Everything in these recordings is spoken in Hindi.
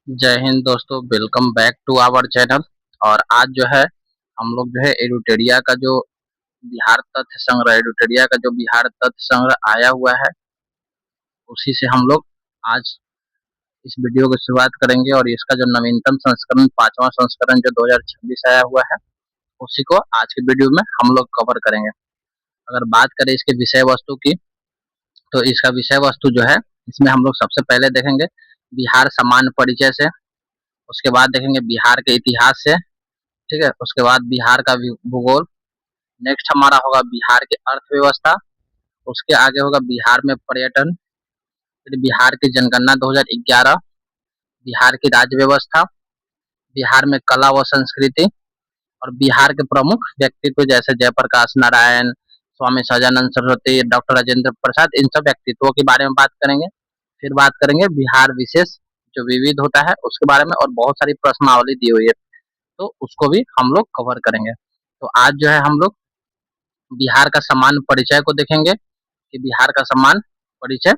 जय हिंद दोस्तों, welcome back to our channel. और आज जो है हम लोग जो है एडुटेरिया का जो बिहार तथ्य संग्रह एडुटेरिया का जो बिहार तथ्य संग्रह आया हुआ है, उसी से हम लोग आज इस वीडियो की शुरुआत करेंगे। और इसका जो नवीनतम संस्करण, पांचवा संस्करण जो 2026 आया हुआ है, उसी को आज के वीडियो में हम लोग कवर करेंगे। अगर बात करें इसके विषय वस्तु की, तो इसका विषय वस्तु जो है, इसमें हम लोग सबसे पहले देखेंगे बिहार सामान्य परिचय से। उसके बाद देखेंगे बिहार के इतिहास से। ठीक है, उसके बाद बिहार का भूगोल। नेक्स्ट हमारा होगा बिहार की अर्थव्यवस्था। उसके आगे होगा बिहार में पर्यटन। फिर बिहार की जनगणना 2011। बिहार की राज्य व्यवस्था। बिहार में कला व संस्कृति। और बिहार के प्रमुख व्यक्तित्व जैसे जयप्रकाश नारायण, स्वामी सहजानंद सरस्वती, डॉक्टर राजेंद्र प्रसाद, इन सब व्यक्तित्वों के बारे में बात करेंगे। फिर बात करेंगे बिहार विशेष जो विविध होता है उसके बारे में, और बहुत सारी प्रश्नावली दी हुई है, तो उसको भी हम लोग कवर करेंगे। तो आज जो है हम लोग बिहार का सामान्य परिचय को देखेंगे कि बिहार का सामान्य परिचय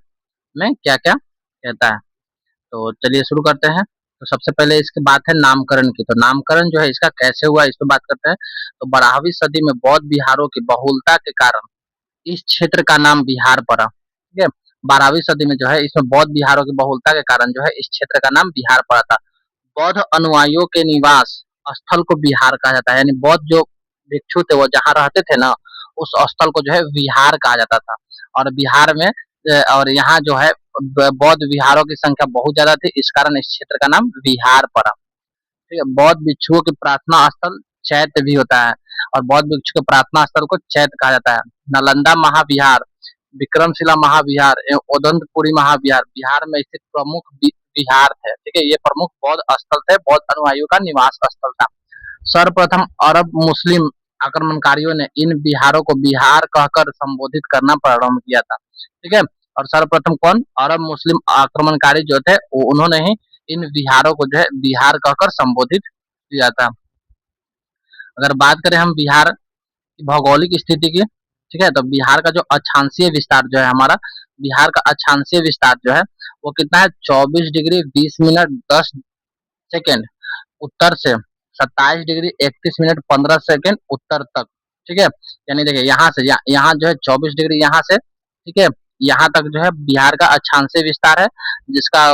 में क्या क्या कहता है। तो चलिए शुरू करते हैं। तो सबसे पहले इसकी बात है नामकरण की। तो नामकरण जो है इसका कैसे हुआ, इस पर बात करते हैं। तो 12वीं सदी में बौद्ध बिहारों की बहुलता के कारण इस क्षेत्र का नाम बिहार पड़ा। ठीक है, 12वीं सदी में जो है इसमें बौद्ध बिहारों की बहुलता के कारण जो है इस क्षेत्र का नाम बिहार पड़ा था। बौद्ध अनुयायियों के निवास स्थल को बिहार कहा जाता है, यानी बौद्ध जो भिक्षु थे वो जहाँ रहते थे ना, उस स्थल को जो है विहार कहा जाता था। और बिहार में और यहाँ जो है बौद्ध विहारों की संख्या बहुत ज्यादा थी, इस कारण इस क्षेत्र का नाम बिहार पड़ा। ठीक है, बौद्ध भिक्षुओं की प्रार्थना स्थल चैत्य भी होता है, और बौद्ध भिक्षु के प्रार्थना स्थल को चैत्य कहा जाता है। नालंदा महाविहार, विक्रमशिला महाविहार एवं उदंतपुरी महाविहार बिहार में स्थित प्रमुख विहार थे। ठीक है, ये प्रमुख बौद्ध स्थल थे, बौद्ध अनुयायियों का निवास स्थल था। सर्वप्रथम अरब मुस्लिम आक्रमणकारियों ने इन बिहारों को बिहार कहकर संबोधित करना प्रारंभ किया था। ठीक है, और सर्वप्रथम कौन, अरब मुस्लिम आक्रमणकारी जो थे, उन्होंने ही इन बिहारों को जो है बिहार कहकर संबोधित किया था। अगर बात करें हम बिहार की भौगोलिक स्थिति की, ठीक है, तो बिहार का जो अक्षांशीय विस्तार जो है हमारा, बिहार का अक्षांशीय विस्तार जो है वो कितना है, 24 डिग्री 20 मिनट 10 सेकेंड उत्तर से 27 डिग्री 31 मिनट 15 सेकेंड उत्तर तक। ठीक है, यानी देखिए यहाँ से यहाँ जो है 24 डिग्री यहाँ से, ठीक है, यहाँ तक जो है बिहार का अक्षांशीय विस्तार है, जिसका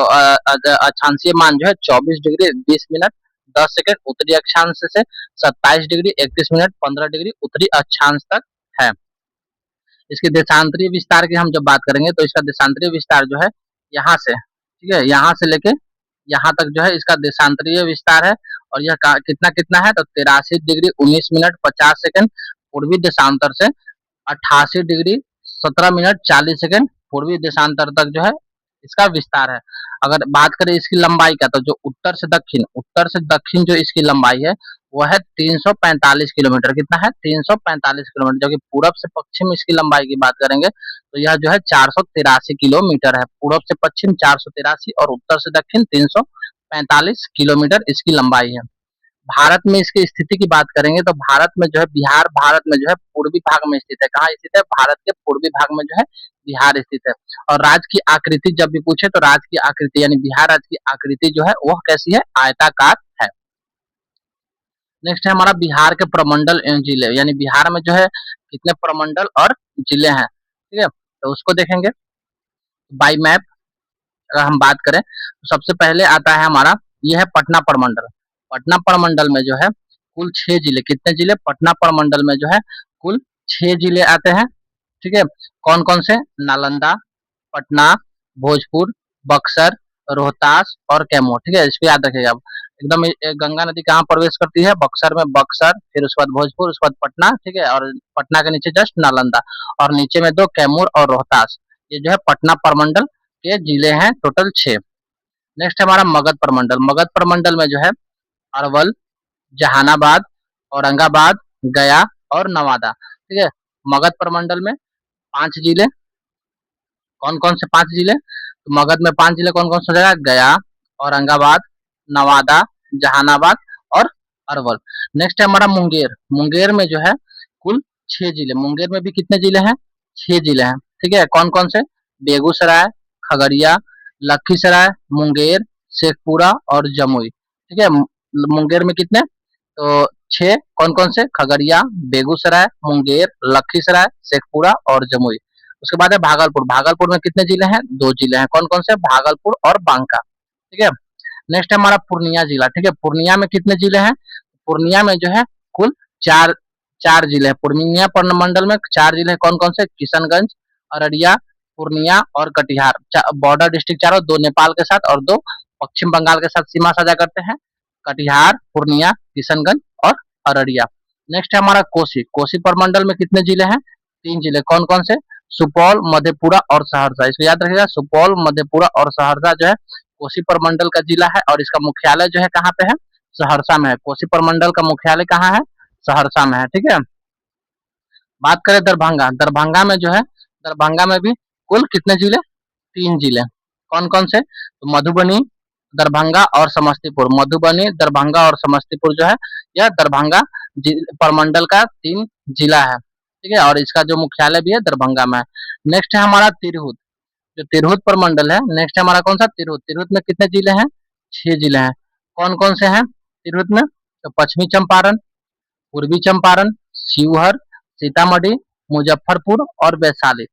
अक्षांशीय मान जो है 24 डिग्री 20 मिनट 10 सेकेंड उत्तरी अक्षांश से 27 डिग्री 31 मिनट 15 डिग्री उत्तरी अक्षांश तक है। इसके देशांतरीय विस्तार की हम जब बात करेंगे, तो इसका देशांतरीय विस्तार जो है यहाँ से, ठीक है, यहाँ से लेके यहाँ तक जो है इसका देशांतरीय विस्तार है। और यह कितना कितना है, तो 83 डिग्री 19 मिनट 50 सेकेंड पूर्वी देशांतर से 88 डिग्री 17 मिनट 40 सेकेंड पूर्वी देशांतर तक जो है इसका विस्तार है। अगर बात करें इसकी लंबाई का, तो जो उत्तर से दक्षिण जो इसकी लंबाई है वो है 345 किलोमीटर। कितना है, 345 किलोमीटर। जो कि पूरब से पश्चिम इसकी लंबाई की बात करेंगे तो यह जो है 483 किलोमीटर है। पूरब से पश्चिम 483 और उत्तर से दक्षिण 345 किलोमीटर इसकी लंबाई है। भारत में इसकी स्थिति की बात करेंगे, तो भारत में जो है बिहार भारत में जो है पूर्वी भाग में स्थित है। कहाँ स्थित है, भारत के पूर्वी भाग में जो है बिहार स्थित है। और राज्य की आकृति जब भी पूछे, तो राज्य की आकृति यानी बिहार राज्य की आकृति जो है वह कैसी है, आयताकार है। नेक्स्ट है हमारा बिहार के प्रमंडल एवं जिले, यानी बिहार में जो है कितने प्रमंडल और जिले हैं। ठीक है, तो उसको देखेंगे बाई मैप। अगर हम बात करें तो सबसे पहले आता है हमारा, यह है पटना प्रमंडल। पटना प्रमंडल में जो है कुल 6 जिले, कितने जिले, पटना प्रमंडल में जो है कुल 6 जिले आते हैं। ठीक है, कौन कौन से, नालंदा, पटना, भोजपुर, बक्सर, रोहतास और कैमूर। ठीक है, इसको याद रखिएगा आप। एकदम गंगा नदी कहाँ प्रवेश करती है, बक्सर में, बक्सर, फिर उसके बाद भोजपुर, उसके बाद पटना। ठीक है, और पटना के नीचे जस्ट नालंदा, और नीचे में दो कैमूर और रोहतास। ये जो है पटना प्रमंडल के जिले हैं, टोटल 6। नेक्स्ट है हमारा मगध प्रमंडल। मगध प्रमंडल में जो है अरवल, जहानाबाद, औरंगाबाद, गया और नवादा। ठीक है, मगध प्रमंडल में 5 जिले। कौन कौन से 5 जिले, तो मगध में 5 जिले कौन कौन सा जगह, गया, औरंगाबाद, नवादा, जहानाबाद और अरवल। नेक्स्ट है हमारा मुंगेर। मुंगेर में जो है कुल 6 जिले। मुंगेर में भी कितने जिले हैं, 6 जिले हैं। ठीक है, कौन कौन से, बेगूसराय, खगड़िया, लखीसराय, मुंगेर, शेखपुरा और जमुई। ठीक है, मुंगेर में कितने, तो 6, कौन कौन से, खगड़िया, बेगूसराय, मुंगेर, लखीसराय, शेखपुरा और जमुई। उसके बाद है भागलपुर, भागलपुर में कितने जिले हैं, 2 जिले हैं, कौन कौन से, भागलपुर और बांका। ठीक है, नेक्स्ट है हमारा पूर्णिया जिला। ठीक है, पूर्णिया में कितने जिले हैं, पूर्णिया में जो है कुल 4 4 जिले हैं। पूर्णिया मंडल में 4 जिले हैं, कौन कौन से, किशनगंज, अररिया, पूर्णिया और कटिहार। बॉर्डर डिस्ट्रिक्ट चारों, 2 नेपाल के साथ और 2 पश्चिम बंगाल के साथ सीमा साझा करते हैं, कटिहार, पूर्णिया, किशनगंज और अररिया। नेक्स्ट है हमारा कोसी, कोसी प्रमंडल में कितने जिले हैं, 3 जिले, कौन कौन से, सुपौल, मधेपुरा और सहरसा। इसको याद रखिएगा, सुपौल, मधेपुरा और सहरसा जो है कोसी प्रमंडल का जिला है और इसका मुख्यालय जो है कहाँ पे है, सहरसा में है। कोसी प्रमंडल का मुख्यालय कहाँ है, सहरसा में है। ठीक है, बात करें दरभंगा, दरभंगा में जो है, दरभंगा में भी कुल कितने जिले, 3 जिले, कौन कौन से, तो मधुबनी, दरभंगा और समस्तीपुर। मधुबनी, दरभंगा और समस्तीपुर जो है यह दरभंगा प्रमंडल का 3 जिला है। ठीक है, और इसका जो मुख्यालय भी है दरभंगा में है। नेक्स्ट है हमारा तिरहुत, जो तिरहुत प्रमंडल है, नेक्स्ट है हमारा कौन सा, तिरहुत। तिरहुत में कितने जिले हैं, 6 जिले हैं, कौन कौन से हैं तिरहुत में, तो पश्चिमी चंपारण, पूर्वी चंपारण, शिवहर, सीतामढ़ी, मुजफ्फरपुर और वैशाली।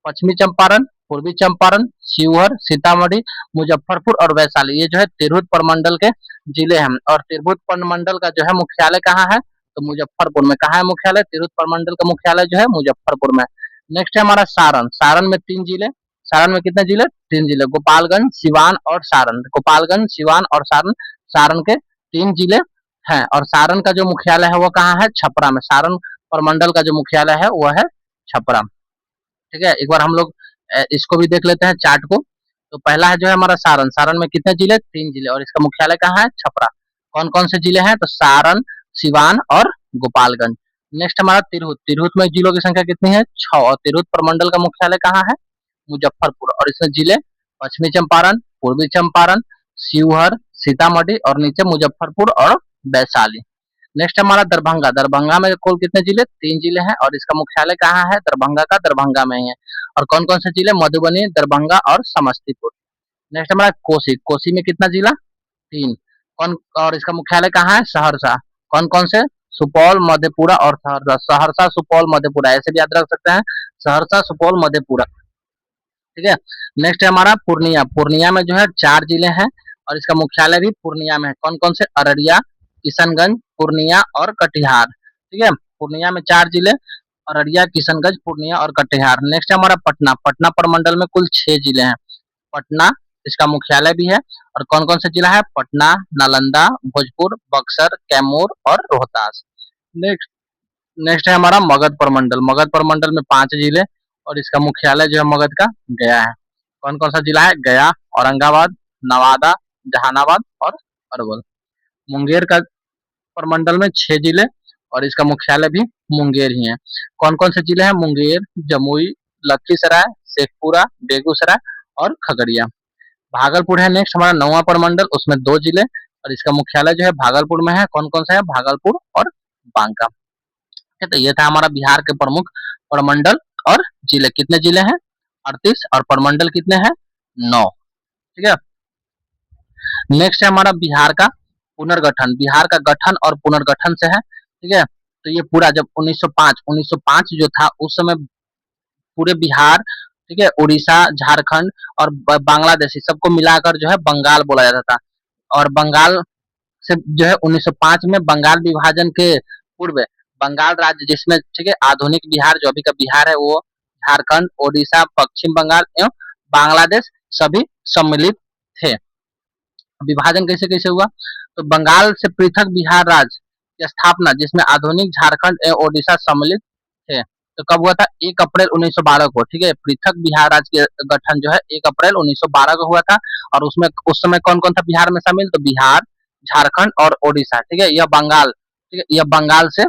पश्चिमी चंपारण, पूर्वी चंपारण, शिवहर, सीतामढ़ी, मुजफ्फरपुर और वैशाली, ये जो है तिरहुत प्रमंडल के जिले हैं। और तिरहुत प्रमंडल का जो है मुख्यालय कहाँ है, तो मुजफ्फरपुर में। कहाँ है मुख्यालय, तिरहुत प्रमंडल का मुख्यालय जो है मुजफ्फरपुर में। नेक्स्ट है हमारा सारण, सारण में 3 जिले, सारण में कितने जिले, 3 जिले, गोपालगंज, सिवान और सारण। गोपालगंज, सिवान और सारण, सारण के 3 जिले हैं। और सारण का जो मुख्यालय है वो कहाँ है, छपरा में। सारण प्रमंडल का जो मुख्यालय है वह है छपरा। ठीक है, एक बार हम लोग इसको भी देख लेते हैं चार्ट को। तो पहला है जो है हमारा सारण, सारण में कितने जिले, 3 जिले और इसका मुख्यालय कहाँ है, छपरा। कौन कौन से जिले हैं, तो सारण, सिवान और गोपालगंज। नेक्स्ट हमारा तिरहुत, तिरहुत में जिलों की संख्या कितनी है, 6 और तिरहुत प्रमंडल का मुख्यालय कहाँ है, मुजफ्फरपुर। और इसमें जिले पश्चिमी चंपारण, पूर्वी चंपारण, शिवहर, सीतामढ़ी और नीचे मुजफ्फरपुर और वैशाली। नेक्स्ट हमारा दरभंगा, दरभंगा में कुल कितने जिले, 3 जिले हैं और इसका मुख्यालय कहाँ है, दरभंगा का दरभंगा में ही है। और कौन कौन से जिले, मधुबनी, दरभंगा और समस्तीपुर। नेक्स्ट हमारा कोसी, कोसी में कितना जिला, 3, कौन, और इसका मुख्यालय कहाँ है, सहरसा। कौन कौन से, सुपौल, मधेपुरा और सहरसा। सहरसा, सुपौल, मधेपुरा ऐसे भी याद रख सकते हैं, सहरसा, सुपौल, मधेपुरा। ठीक है, नेक्स्ट है हमारा पूर्णिया, पूर्णिया में जो है 4 जिले हैं और इसका मुख्यालय भी पूर्णिया में है। कौन कौन से, अररिया, किशनगंज, पूर्णिया और कटिहार। ठीक है, पूर्णिया में 4 जिले, अररिया, किशनगंज, पूर्णिया और कटिहार। नेक्स्ट है हमारा पटना, पटना प्रमंडल में कुल 6 जिले हैं, पटना इसका मुख्यालय भी है। और कौन कौन से जिला है, पटना, नालंदा, भोजपुर, बक्सर, कैमूर और रोहतास। नेक्स्ट नेक्स्ट है हमारा मगध प्रमंडल, मगध प्रमंडल में 5 जिले और इसका मुख्यालय जो है मगध का गया है। कौन कौन सा जिला है, गया, औरंगाबाद, नवादा, जहानाबाद और अरवल। मुंगेर का प्रमंडल में 6 जिले और इसका मुख्यालय भी मुंगेर ही है। कौन कौन से जिले हैं, मुंगेर, जमुई, लखीसराय, शेखपुरा, बेगूसराय और खगड़िया। भागलपुर है नेक्स्ट हमारा 9वां प्रमंडल, उसमें 2 जिले और इसका मुख्यालय जो है भागलपुर में है। कौन कौन सा है, भागलपुर और बांका। तो ये था हमारा बिहार के प्रमुख प्रमंडल और जिले, कितने जिले हैं, 38 और प्रमंडल कितने हैं, 9। ठीक है, नेक्स्ट है हमारा बिहार का पुनर्गठन, बिहार का गठन और पुनर्गठन से है। ठीक है, तो ये पूरा जब 1905 जो था उस समय पूरे बिहार, ठीक है, उड़ीसा, झारखंड और बांग्लादेशी सबको मिलाकर जो है बंगाल बोला जाता था। और बंगाल से जो है 1905 में बंगाल विभाजन के पूर्व बंगाल राज्य, जिसमें ठीक है आधुनिक बिहार जो अभी का बिहार है वो झारखंड, ओडिशा, पश्चिम बंगाल एवं बांग्लादेश सभी सम्मिलित थे। विभाजन कैसे कैसे हुआ, तो बंगाल से पृथक बिहार राज्य की स्थापना जिसमें आधुनिक झारखंड एवं ओडिशा सम्मिलित थे, तो कब हुआ था, 1 अप्रैल 1912 को। ठीक है, पृथक बिहार राज्य के गठन जो है 1 अप्रैल 1912 को हुआ था। और उसमें उस समय कौन कौन था बिहार में शामिल, तो बिहार, झारखंड और ओडिशा। ठीक है, यह बंगाल, ठीक है, यह बंगाल से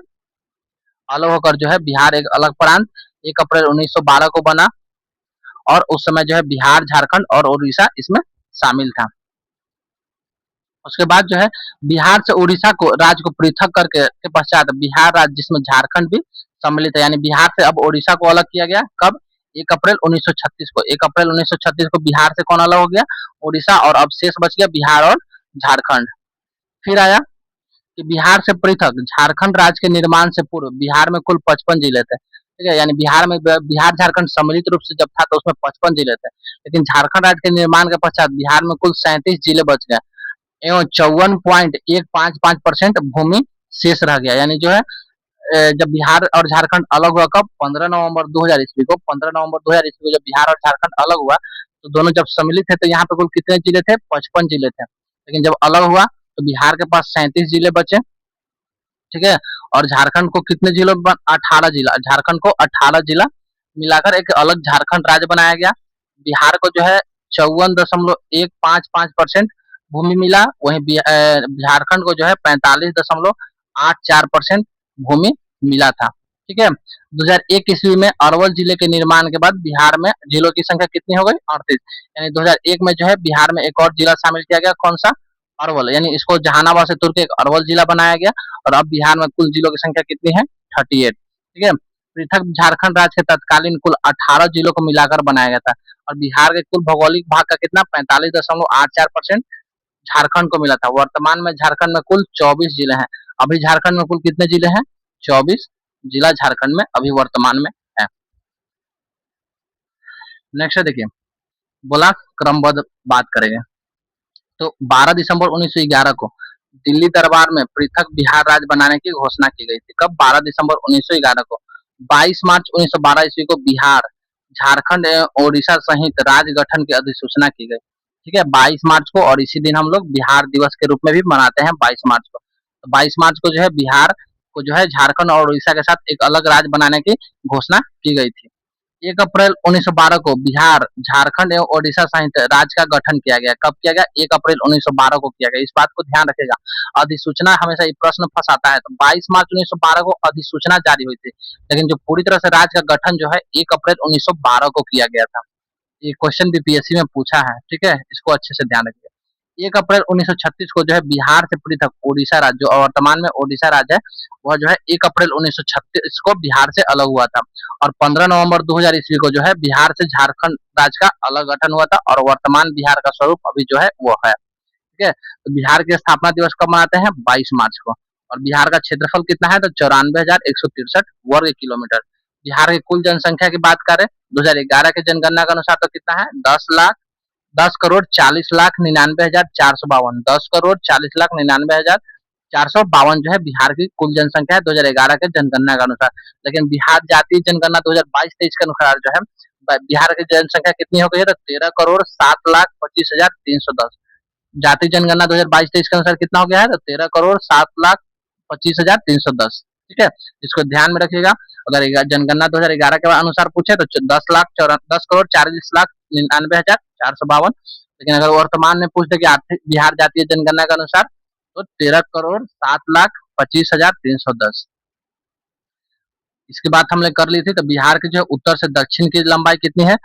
अलग होकर जो है बिहार एक अलग प्रांत 1 अप्रैल 1912 को बना। और उस समय जो है बिहार, झारखंड और ओडिशा इसमें शामिल था। उसके बाद जो है बिहार से उड़ीसा को राज्य को पृथक करके के पश्चात बिहार राज्य जिसमें झारखंड भी सम्मिलित है, यानी बिहार से अब ओडिशा को अलग किया गया कब, 1 अप्रैल 1936 को, 1 अप्रैल 1936 को बिहार से कौन अलग हो गया? उड़ीसा, और अब शेष बच गया बिहार और झारखंड। फिर आया कि बिहार से पृथक झारखंड राज्य के निर्माण से पूर्व बिहार में कुल 55 जिले थे। ठीक है, यानी बिहार में बिहार झारखंड सम्मिलित रूप से जब था तो उसमें 55 जिले थे, लेकिन झारखंड राज्य के निर्माण के पश्चात बिहार में कुल 37 जिले बच गए एवं 54.155% भूमि शेष रह गया। यानी जो है जब बिहार और झारखंड अलग हुआ कब? 15 नवंबर 2000 ईस्वी को। 15 नवंबर 2000 ईस्वी को जब बिहार और झारखंड अलग हुआ तो दोनों जब सम्मिलित थे तो यहाँ पे कुल कितने जिले थे? 55 जिले थे। लेकिन जब अलग हुआ तो बिहार के पास 37 जिले बचे। ठीक है, और झारखंड को कितने जिलों में? 18 जिला। झारखंड को 18 जिला मिलाकर एक अलग झारखंड राज्य बनाया गया। बिहार को जो है 54.155% भूमि मिला, वहीं झारखंड को जो है 45.84% भूमि मिला था। ठीक है, 2001 ईस्वी में अरवल जिले के निर्माण के बाद बिहार में जिलों की संख्या कितनी हो गई? 38। यानी 2001 में जो है बिहार में एक और जिला शामिल किया गया, कौन सा? अरवल। यानी इसको जहानाबाद से तुर के एक अरवल जिला बनाया गया, और अब बिहार में कुल जिलों की संख्या कितनी है? 38। ठीक है, पृथक झारखंड राज्य के तत्कालीन कुल 18 जिलों को मिलाकर बनाया गया था, और बिहार के कुल भौगोलिक भाग का कितना? 45.84% झारखंड को मिला था। वर्तमान में झारखंड में कुल 24 जिले हैं। अभी झारखंड में कुल कितने जिले हैं? 24 जिला झारखंड में अभी वर्तमान में है। नेक्स्ट देखिए, बोला क्रमबद्ध बात करेंगे तो 12 दिसंबर 1911 को दिल्ली दरबार में पृथक बिहार राज्य बनाने की घोषणा की गई थी। कब? 12 दिसंबर 1911 को। 22 मार्च 1912 ईस्वी को बिहार, झारखंड एवं ओडिशा सहित राज्य गठन की अधिसूचना की गई। ठीक है, 22 मार्च को, और इसी दिन हम लोग बिहार दिवस के रूप में भी मनाते हैं 22 मार्च को। तो 22 मार्च को जो है बिहार को जो है झारखंड और उड़ीसा के साथ एक अलग राज्य बनाने की घोषणा की गई थी। 1 अप्रैल 1912 को बिहार, झारखंड एवं ओडिशा सहित राज्य का गठन किया गया। कब किया गया? 1 अप्रैल 1912 को किया गया। इस बात को ध्यान रखेगा, अधिसूचना हमेशा ये प्रश्न फंसाता है। तो 22 मार्च 1912 को अधिसूचना जारी हुई थी, लेकिन जो पूरी तरह से राज्य का गठन जो है 1 अप्रैल 1912 को किया गया था। ये क्वेश्चन बीपीएससी में पूछा है। ठीक है, इसको अच्छे से ध्यान रखिए। 1 अप्रैल 1936 को जो है बिहार से पृथक ओडिशा राज्य, जो वर्तमान में ओडिशा राज्य है, वह जो है 1 अप्रैल 1936 को बिहार से अलग हुआ था, और 15 नवंबर 2000 ईस्वी को जो है बिहार से झारखंड राज्य का अलग गठन हुआ था, और वर्तमान बिहार का स्वरूप अभी जो है वो है। ठीक है, तो बिहार के स्थापना दिवस कब मनाते हैं? 22 मार्च को। और बिहार का क्षेत्रफल कितना है? तो 94,163 वर्ग किलोमीटर। बिहार की कुल जनसंख्या की बात करें 2011 के जनगणना के अनुसार तो कितना है? 10,40,99,452। 10,40,99,452 जो है बिहार की कुल जनसंख्या है 2011 के जनगणना के अनुसार। लेकिन बिहार जातीय जनगणना 2022-23 के अनुसार जो है बिहार की जनसंख्या कितनी हो गई है? तो 13,07,25,310। जाति जनगणना 2022-23 के अनुसार कितना हो गया है? तो 13,07,25,310। ठीक है, इसको ध्यान में रखिएगा। अगर जनगणना 2011 के अनुसार पूछे तो 10,40,99,452। लेकिन अगर वर्तमान में पूछ दे कि आर्थिक बिहार जातीय जनगणना के अनुसार तो 13,07,25,310। इसकी बात हमने कर ली थी। तो बिहार की जो उत्तर से दक्षिण की लंबाई कितनी है?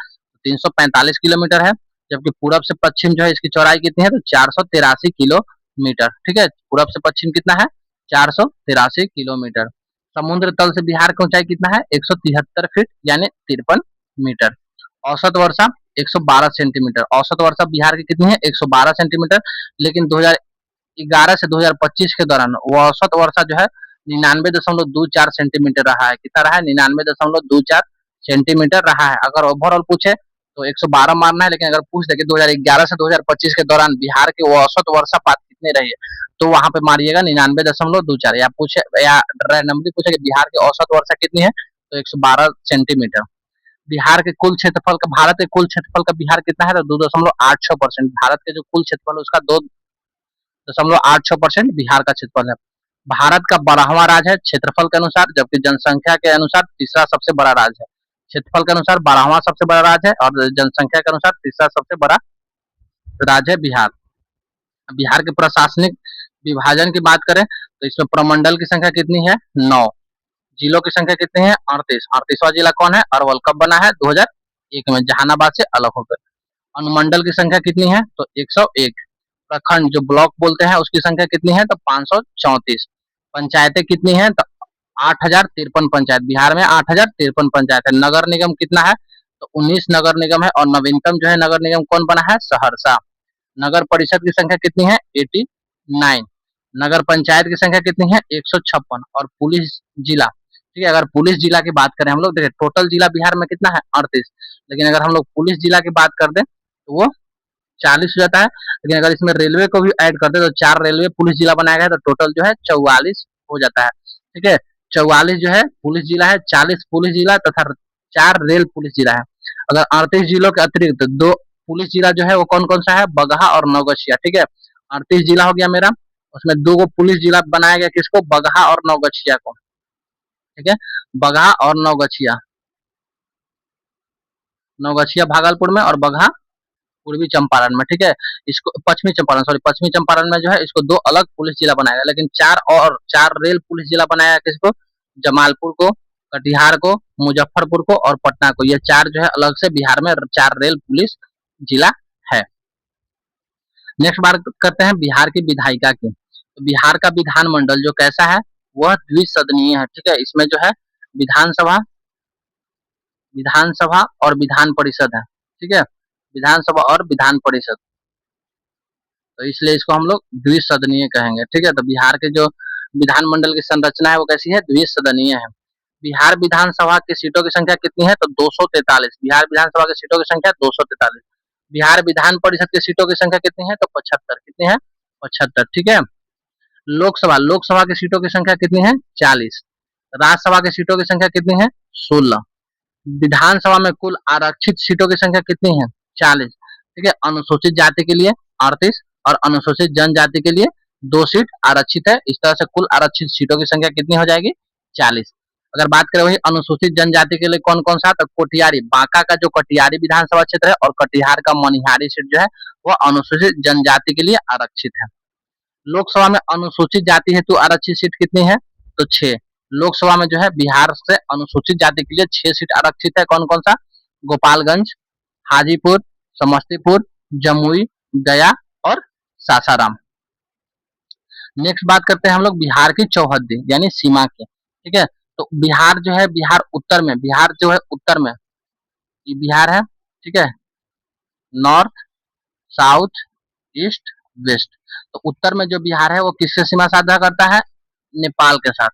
345 किलोमीटर है, जबकि पूरब से पश्चिम जो है इसकी चौड़ाई कितनी है? तो 483 किलोमीटर। ठीक है, पूरब से पश्चिम कितना है? 483 किलोमीटर। समुद्र तल से बिहार की ऊंचाई कितना है? 173 फीट यानी 53 मीटर। औसत वर्षा 112 सेंटीमीटर। औसत वर्षा बिहार की कितनी है? 112 सेंटीमीटर। लेकिन 2011 से 2025 के दौरान वो औसत वर्षा जो है 99.24 सेंटीमीटर रहा है। कितना रहा है? 99.24 सेंटीमीटर रहा है। अगर ओवरऑल पूछे तो 112 मारना है, लेकिन अगर पूछ दे कि 2011 से 2025 के दौरान बिहार की वो औसत वर्षापात कितनी रही है, तो वहां पे मारिएगा 99.24। या पूछे या रैंडमली पूछे कि बिहार की औसत वर्षा कितनी है, तो 112 सेंटीमीटर। बिहार के कुल क्षेत्रफल का, भारत के कुल क्षेत्रफल का बिहार कितना है? तो 2.86%। भारत के जो कुल क्षेत्रफल है उसका 2.86% बिहार का क्षेत्रफल है। भारत का 12वां राज्य है क्षेत्रफल के अनुसार, जबकि जनसंख्या के अनुसार तीसरा सबसे बड़ा राज्य है। क्षेत्रफल के अनुसार 12वां सबसे बड़ा राज्य है, और जनसंख्या के अनुसार तीसरा सबसे बड़ा राज्य है बिहार। बिहार के प्रशासनिक विभाजन की बात करें तो इसमें प्रमंडल की संख्या कितनी है? 9। जिलों की संख्या कितनी है? 38। 38वां जिला कौन है? अरवल। कब बना है? 2001 में, जहानाबाद से अलग होकर। अनुमंडल की संख्या कितनी है? तो 101। प्रखंड जो ब्लॉक बोलते हैं उसकी संख्या कितनी है? तो 534। पंचायतें कितनी है? तो 8,053 पंचायत। बिहार में 8,053 पंचायत है। नगर निगम कितना है? तो 19 नगर निगम है और नवीनतम जो है नगर निगम कौन बना है? सहरसा। नगर परिषद की संख्या कितनी है? 89। नगर पंचायत की संख्या कितनी है? 156। और पुलिस जिला, ठीक है, अगर पुलिस जिला की बात करें हम लोग, देखिए टोटल जिला बिहार में कितना है? 38। लेकिन अगर हम लोग पुलिस जिला की बात कर दें तो वो 40 हो जाता है। लेकिन अगर इसमें रेलवे को भी ऐड कर दे तो 4 रेलवे पुलिस जिला बनाया गया है, तो टोटल जो है 44 हो जाता है। ठीक है, 44 जो है पुलिस जिला है, 40 पुलिस जिला तथा 4 रेल पुलिस जिला है। अगर 38 जिलों के अतिरिक्त 2 पुलिस जिला जो है वो कौन कौन सा है? बगहा और नौगछिया। ठीक है, 38 जिला हो गया मेरा, उसमें 2 गो पुलिस जिला बनाया गया, किसको? बगहा और नौगछिया को। ठीक है, बगहा और नौगछिया, नौगछिया भागलपुर में और बगहा पूर्वी चंपारण में। ठीक है, इसको पश्चिमी चंपारण, सॉरी पश्चिमी चंपारण में जो है इसको 2 अलग पुलिस जिला बनाया गया, लेकिन 4 रेल पुलिस जिला बनाया गया, किसको? जमालपुर को, कटिहार को, मुजफ्फरपुर को और पटना को। ये 4 जो है अलग से बिहार में 4 रेल पुलिस जिला है। नेक्स्ट बात करते हैं बिहार की विधायिका की। तो बिहार का विधानमंडल जो कैसा है? वह द्विसदनीय है। ठीक है, इसमें जो है विधानसभा विधानसभा और विधान परिषद है। ठीक है, विधानसभा और विधान परिषद, तो इसलिए इसको हम लोग द्विसदनीय कहेंगे। ठीक है, तो बिहार के जो विधानमंडल की संरचना है वो कैसी है? द्विसदनीय है। बिहार विधानसभा की सीटों की संख्या कितनी है? तो 243। बिहार विधानसभा की सीटों की संख्या 243। बिहार विधान परिषद की सीटों की संख्या कितनी है? तो 75। कितनी है? 75। ठीक है, लोकसभा लोकसभा की सीटों की संख्या कितनी है? 40। राज्यसभा की सीटों की संख्या कितनी है? 16। विधानसभा में कुल आरक्षित सीटों की संख्या कितनी है? 40। ठीक है, अनुसूचित जाति के लिए 38 और अनुसूचित जनजाति के लिए 2 सीट आरक्षित है। इस तरह से कुल आरक्षित सीटों की संख्या कितनी हो जाएगी? 40। अगर बात करें वही अनुसूचित जनजाति के लिए कौन कौन सा? तो कोटियारी, बांका का जो कटियारी विधानसभा क्षेत्र है और कटिहार का मनिहारी सीट जो है वह अनुसूचित जनजाति के लिए आरक्षित है। लोकसभा में अनुसूचित जाति हेतु आरक्षित सीट कितनी है? तो 6। लोकसभा में जो है बिहार से अनुसूचित जाति के लिए 6 सीट आरक्षित है। कौन कौन सा? गोपालगंज, हाजीपुर, समस्तीपुर, जमुई, गया और सासाराम। नेक्स्ट बात करते हैं हम लोग बिहार की चौहद्दी यानी सीमा की। ठीक है, तो बिहार जो है, बिहार उत्तर में, बिहार जो है उत्तर में, ये बिहार है। ठीक है, नॉर्थ, साउथ, ईस्ट, वेस्ट। तो उत्तर में जो बिहार है वो किससे सीमा साझा करता है? नेपाल के साथ।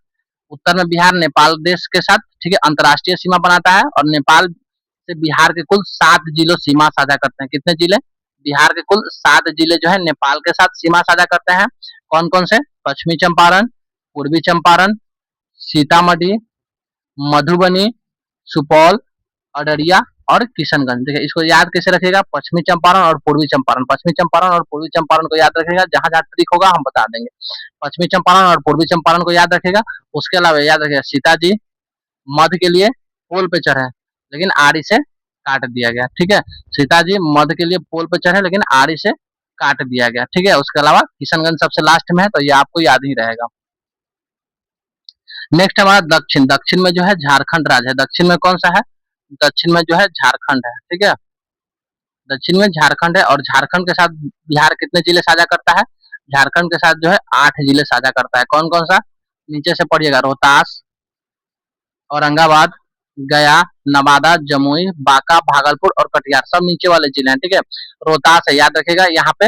उत्तर में बिहार नेपाल देश के साथ, ठीक है, अंतर्राष्ट्रीय सीमा बनाता है और नेपाल से बिहार के कुल 7 जिलों सीमा साझा करते हैं। कितने जिले? बिहार के कुल 7 जिले जो है नेपाल के साथ सीमा साझा करते हैं। कौन कौन से? पश्चिमी चंपारण, पूर्वी चंपारण, सीतामढ़ी, मधुबनी, सुपौल, अररिया और किशनगंज। देखिए इसको याद कैसे रखिएगा? पश्चिमी चंपारण और पूर्वी चंपारण, पश्चिमी चंपारण और पूर्वी चंपारण को याद रखिएगा। जहां जहां ट्रिक होगा हम बता देंगे। पश्चिमी चंपारण और पूर्वी चंपारण को याद रखिएगा। उसके अलावा याद रखिएगा सीताजी मध के लिए पोल पे चढ़े, लेकिन आड़ी से काट दिया गया। ठीक है, सीताजी मध के लिए पोल पे चढ़े लेकिन आड़ी से काट दिया गया। ठीक है, उसके अलावा किशनगंज सबसे लास्ट में है, तो ये आपको याद ही रहेगा। नेक्स्ट हमारा दक्षिण। दक्षिण में जो है झारखंड राज्य है। दक्षिण में कौन सा है? दक्षिण में जो है झारखंड है। ठीक है, दक्षिण में झारखंड है और झारखंड के साथ बिहार कितने जिले साझा करता है? झारखंड के साथ जो है 8 जिले साझा करता है। कौन कौन सा? नीचे से पढ़िएगा। रोहतास, औरंगाबाद, गया, नवादा, जमुई, बांका, भागलपुर और कटिहार, सब नीचे वाले जिले हैं। ठीक है, रोहतास है, याद रखिएगा। यहाँ पे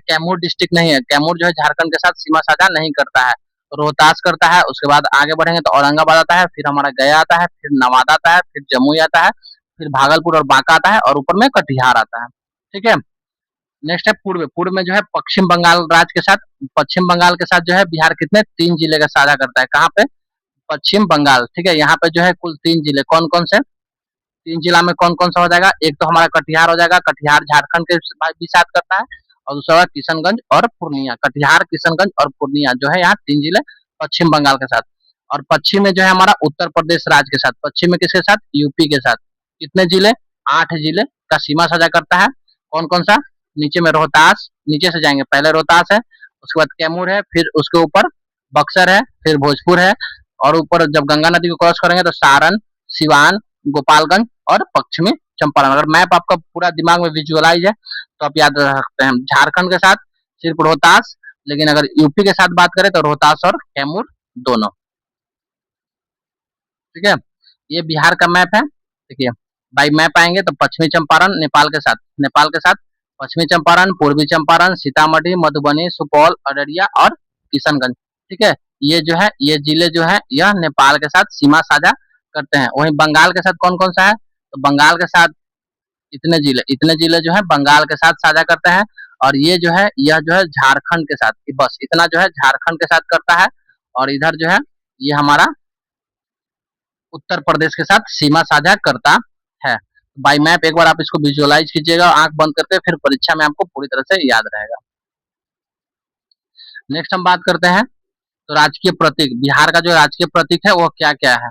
कैमूर डिस्ट्रिक्ट नहीं है। कैमूर जो है झारखंड के साथ सीमा साझा नहीं करता है। रोहतास करता है। उसके बाद आगे बढ़ेंगे तो औरंगाबाद आता है, फिर हमारा गया आता है, फिर नवादा आता है, फिर जमुई आता है, फिर भागलपुर और बांका आता है और ऊपर में कटिहार आता है। ठीक है, नेक्स्ट है पूर्व। पूर्व में जो है पश्चिम बंगाल राज्य के साथ, पश्चिम बंगाल के साथ जो है बिहार कितने? 3 जिले का साझा करता है। कहाँ पे? पश्चिम बंगाल। ठीक है, यहाँ पे जो है कुल 3 जिले। कौन कौन से? 3 जिला में कौन कौन सा हो जाएगा? एक तो हमारा कटिहार हो जाएगा, कटिहार झारखंड के भी साथ करता है। और दूसरा किशनगंज और पूर्णिया। कटिहार, किशनगंज और पूर्णिया जो है यहाँ 3 जिले पश्चिम बंगाल के साथ। और पश्चिम में जो है हमारा उत्तर प्रदेश राज्य के साथ। पश्चिम में किसके साथ? यूपी के साथ। कितने जिले? 8 जिले का सीमा साझा करता है। कौन कौन सा? नीचे में रोहतास, नीचे से जाएंगे, पहले रोहतास है, उसके बाद कैमूर है, फिर उसके ऊपर बक्सर है, फिर भोजपुर है, और ऊपर जब गंगा नदी को क्रॉस करेंगे तो सारण, सिवान, गोपालगंज और पश्चिमी चंपारण। अगर मैप आपका पूरा दिमाग में विजुअलाइज है तो आप याद रख सकते हैं। झारखंड के साथ सिर्फ रोहतास, लेकिन अगर यूपी के साथ बात करें तो रोहतास और कैमूर दोनों। ठीक है, ये बिहार का मैप है। देखिए बाई मैप आएंगे तो पश्चिमी चंपारण नेपाल के साथ पश्चिमी चंपारण, पूर्वी चंपारण, सीतामढ़ी, मधुबनी, सुपौल, अररिया और किशनगंज। ठीक है, ये जो है ये जिले जो है यह नेपाल के साथ सीमा साझा करते हैं। वहीं बंगाल के साथ कौन कौन सा है, तो बंगाल के साथ इतने जिले जो है बंगाल के साथ साझा करते हैं। और ये जो है यह जो है झारखंड के साथ, बस इतना जो है झारखंड के साथ करता है। और इधर जो है ये हमारा उत्तर प्रदेश के साथ सीमा साझा करता है। बाई मैप एक बार आप इसको विजुअलाइज कीजिएगा आंख बंद करके, फिर परीक्षा में आपको पूरी तरह से याद रहेगा। नेक्स्ट हम बात करते हैं तो राजकीय प्रतीक, बिहार का जो राजकीय प्रतीक है वो क्या क्या है।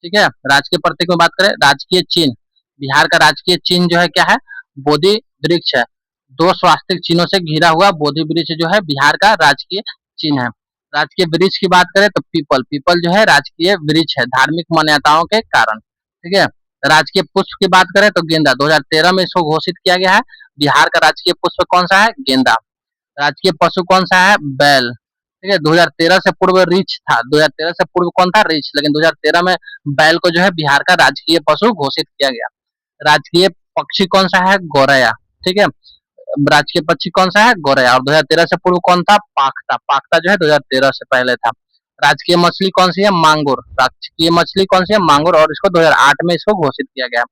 ठीक है, राजकीय प्रतीक में बात करें, राजकीय चिन्ह, बिहार का राजकीय चिन्ह जो है क्या है, बोधि वृक्ष है। दो स्वास्तिक चिन्हों से घिरा हुआ बोधि वृक्ष जो है बिहार का राजकीय चिन्ह है। राजकीय वृक्ष की बात करें तो पीपल जो है राजकीय वृक्ष है धार्मिक मान्यताओं के कारण। ठीक है, राजकीय पुष्प की बात करें तो गेंदा, 2013 में इसको घोषित किया गया है। बिहार का राजकीय पुष्प कौन सा है, गेंदा। राजकीय पशु कौन सा है, बैल। ठीक है, 2013 से पूर्व रीछ था, 2013 से पूर्व कौन था, रीछ, लेकिन 2013 में बैल को जो है बिहार का राजकीय पशु घोषित किया गया। राजकीय पक्षी कौन सा है, गौरैया। ठीक है, राजकीय पक्षी कौन सा है, गौरैया। और 2013 से पूर्व कौन था, पाखता। पाखता जो है 2013 से पहले था। राजकीय मछली कौन सी है, मांगुर। राजकीय मछली कौन सी है, मांगुर। और इसको 2008 में इसको घोषित किया गया।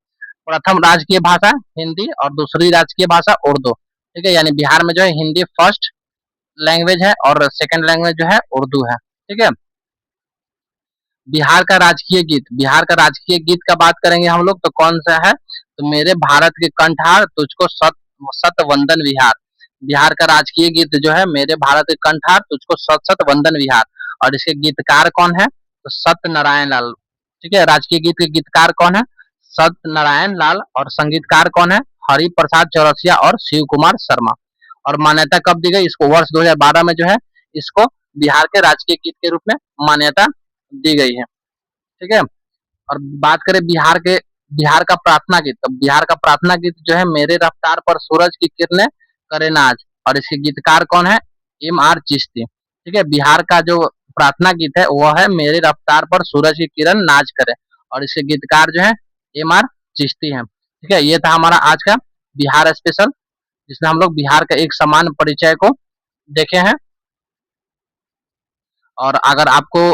प्रथम राजकीय भाषा हिंदी और दूसरी राजकीय भाषा उर्दू। ठीक है, यानी बिहार में जो है हिंदी फर्स्ट लैंग्वेज है और सेकंड लैंग्वेज जो है उर्दू है। ठीक है, बिहार का राजकीय गीत, बिहार का राजकीय गीत का बात करेंगे हम लोग तो कौन सा है, तो मेरे भारत के कंठार तुझको सत सत वंदन विहार। बिहार का राजकीय गीत जो है मेरे भारत के कंठार तुझको सत सत वंदन विहार। और इसके गीतकार कौन है, तो सत्यनारायण लाल। ठीक है, राजकीय गीत के गीतकार कौन है, सत्यनारायण लाल। और संगीतकार कौन है, हरि प्रसाद चौरसिया और शिव कुमार शर्मा। और मान्यता कब दी गई इसको, वर्ष 2012 में जो है इसको बिहार के राजकीय गीत के रूप में मान्यता दी गई है। ठीक है, और बात करें बिहार का प्रार्थना गीत, तो बिहार का प्रार्थना गीत जो है मेरे रफ्तार पर सूरज की किरणें करे नाज। और इसके गीतकार कौन है, M.R. चिश्ती। ठीक है, बिहार का जो प्रार्थना गीत है वह है मेरे रफ्तार पर सूरज की किरण नाज करे। और इसके गीतकार जो है M.R. चिश्ती है। ठीक है, ये था हमारा आज का बिहार स्पेशल, जिसमें हम लोग बिहार का एक समान परिचय को देखे हैं। और अगर आपको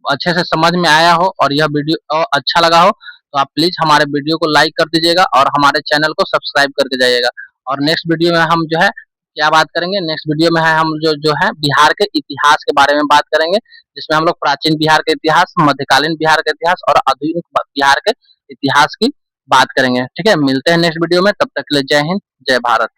अच्छे से समझ में आया हो और यह वीडियो अच्छा लगा हो तो आप प्लीज हमारे वीडियो को लाइक कर दीजिएगा और हमारे चैनल को सब्सक्राइब करके जाइएगा। और नेक्स्ट वीडियो में हम जो है क्या बात करेंगे, नेक्स्ट वीडियो में है हम जो है बिहार के इतिहास के बारे में बात करेंगे, जिसमें हम लोग प्राचीन बिहार के इतिहास, मध्यकालीन बिहार के इतिहास और आधुनिक बिहार के इतिहास की बात करेंगे। ठीक है, मिलते हैं नेक्स्ट वीडियो में, तब तक के लिए जय हिंद, जय भारत।